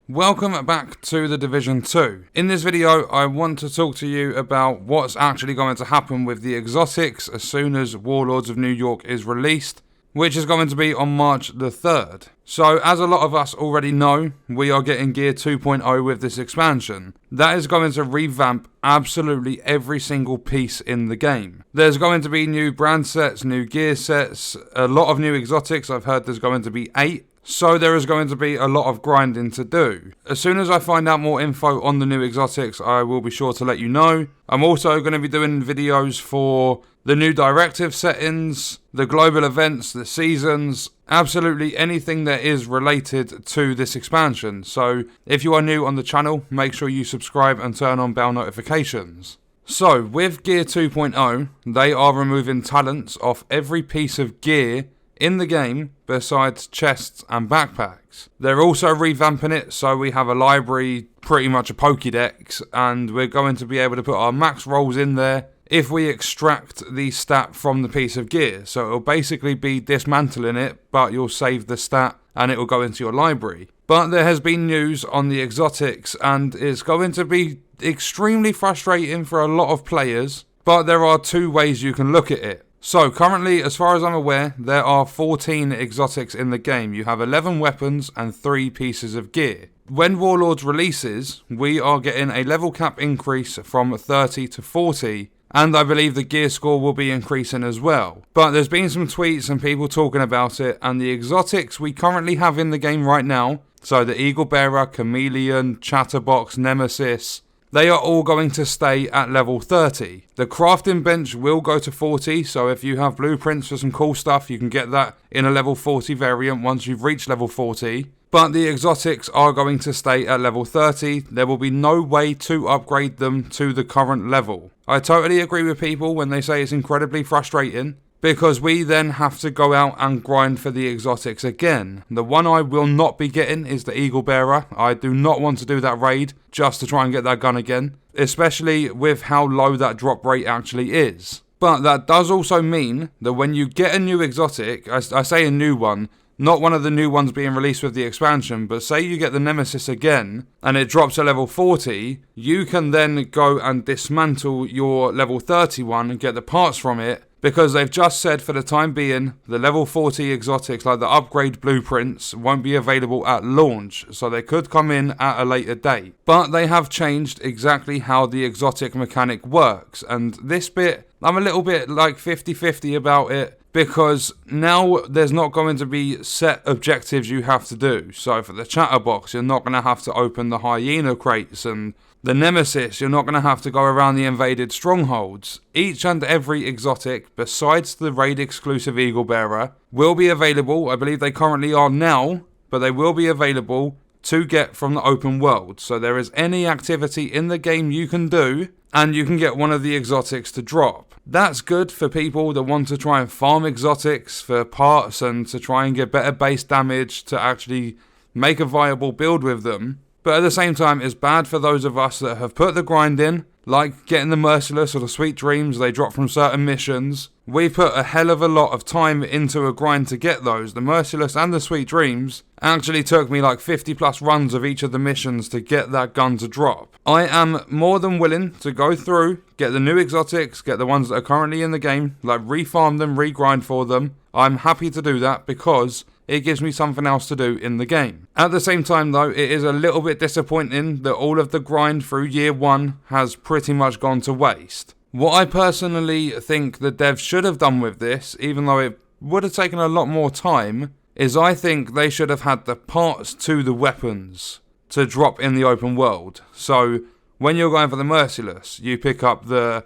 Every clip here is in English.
Welcome back to The Division 2. In this video, I want to talk to you about what's actually going to happen with the exotics as soon as Warlords of New York is released, which is going to be on March the 3rd. So, as a lot of us already know, we are getting Gear 2.0 with this expansion. That is going to revamp absolutely every single piece in the game. There's going to be new brand sets, new gear sets, a lot of new exotics. I've heard there's going to be 8. So there is going to be a lot of grinding to do. As soon as I find out more info on the new exotics, I will be sure to let you know. I'm also going to be doing videos for the new directive settings, the global events, the seasons, absolutely anything that is related to this expansion. So if you are new on the channel, make sure you subscribe and turn on bell notifications. So with Gear 2.0, they are removing talents off every piece of gear in the game besides chests and backpacks. They're also revamping it so we have a library, pretty much a Pokédex, and we're going to be able to put our max rolls in there if we extract the stat from the piece of gear. So it'll basically be dismantling it, but you'll save the stat and it will go into your library. But there has been news on the exotics and it's going to be extremely frustrating for a lot of players, but there are two ways you can look at it. So currently, as far as I'm aware, there are 14 exotics in the game. You have 11 weapons and 3 pieces of gear. When Warlords releases, we are getting a level cap increase from 30 to 40, and I believe the gear score will be increasing as well. But there's been some tweets and people talking about it, and the exotics we currently have in the game right now, so the Eagle Bearer, Chameleon, Chatterbox, Nemesis, they are all going to stay at level 30. The crafting bench will go to 40, so if you have blueprints for some cool stuff, you can get that in a level 40 variant once you've reached level 40. But the exotics are going to stay at level 30. There will be no way to upgrade them to the current level. I totally agree with people when they say it's incredibly frustrating, because we then have to go out and grind for the exotics again. The one I will not be getting is the Eagle Bearer. I do not want to do that raid just to try and get that gun again, especially with how low that drop rate actually is. But that does also mean that when you get a new exotic, I say a new one, not one of the new ones being released with the expansion, but say you get the Nemesis again and it drops to level 40, you can then go and dismantle your level 31 and get the parts from it, because they've just said for the time being the level 40 exotics like the upgrade blueprints won't be available at launch, so they could come in at a later date. But they have changed exactly how the exotic mechanic works, and this bit I'm a little bit like 50-50 about it, because now there's not going to be set objectives you have to do. So for the Chatterbox, you're not going to have to open the hyena crates, and the Nemesis, you're not going to have to go around the invaded strongholds. Each and every exotic, besides the raid exclusive Eagle Bearer, will be available. I believe they currently are now, but they will be available to get from the open world. So there is any activity in the game you can do, and you can get one of the exotics to drop. That's good for people that want to try and farm exotics for parts and to try and get better base damage to actually make a viable build with them. But at the same time, it's bad for those of us that have put the grind in, like getting the Merciless or the Sweet Dreams they drop from certain missions. We put a hell of a lot of time into a grind to get those. The Merciless and the Sweet Dreams actually took me like 50 plus runs of each of the missions to get that gun to drop. I am more than willing to go through, get the new exotics, get the ones that are currently in the game, like refarm them, regrind for them. I'm happy to do that because it gives me something else to do in the game. At the same time though, it is a little bit disappointing that all of the grind through year 1 has pretty much gone to waste. What I personally think the devs should have done with this, even though it would have taken a lot more time, is I think they should have had the parts to the weapons to drop in the open world. So when you're going for the Merciless, you pick up the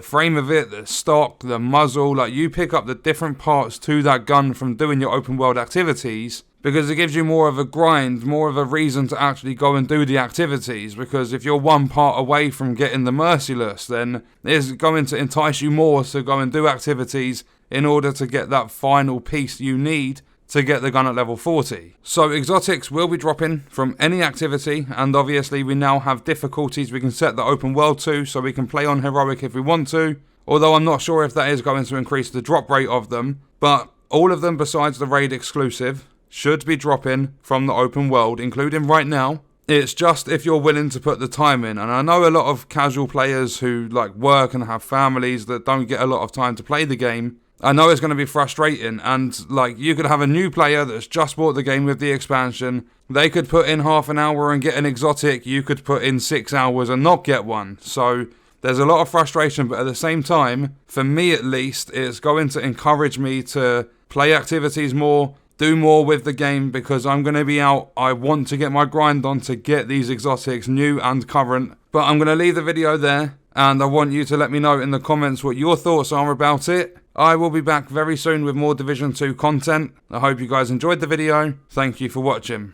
frame of it, the stock, the muzzle, like you pick up the different parts to that gun from doing your open world activities, because it gives you more of a grind, more of a reason to actually go and do the activities. Because if you're one part away from getting the Merciless, then it's going to entice you more to go and do activities in order to get that final piece you need to get the gun at level 40. So exotics will be dropping from any activity, and obviously we now have difficulties we can set the open world to, so we can play on heroic if we want to, although I'm not sure if that is going to increase the drop rate of them. But all of them besides the raid exclusive should be dropping from the open world, including right now It's just if you're willing to put the time in. And I know a lot of casual players who like work and have families that don't get a lot of time to play the game. I know it's going to be frustrating, and like you could have a new player that's just bought the game with the expansion. They could put in half an hour and get an exotic. You could put in 6 hours and not get one. So there's a lot of frustration, but at the same time, for me at least, it's going to encourage me to play activities more, do more with the game, because I'm going to be out. I want to get my grind on to get these exotics, new and current. But I'm going to leave the video there, and I want you to let me know in the comments what your thoughts are about it. I will be back very soon with more Division 2 content. I hope you guys enjoyed the video. Thank you for watching.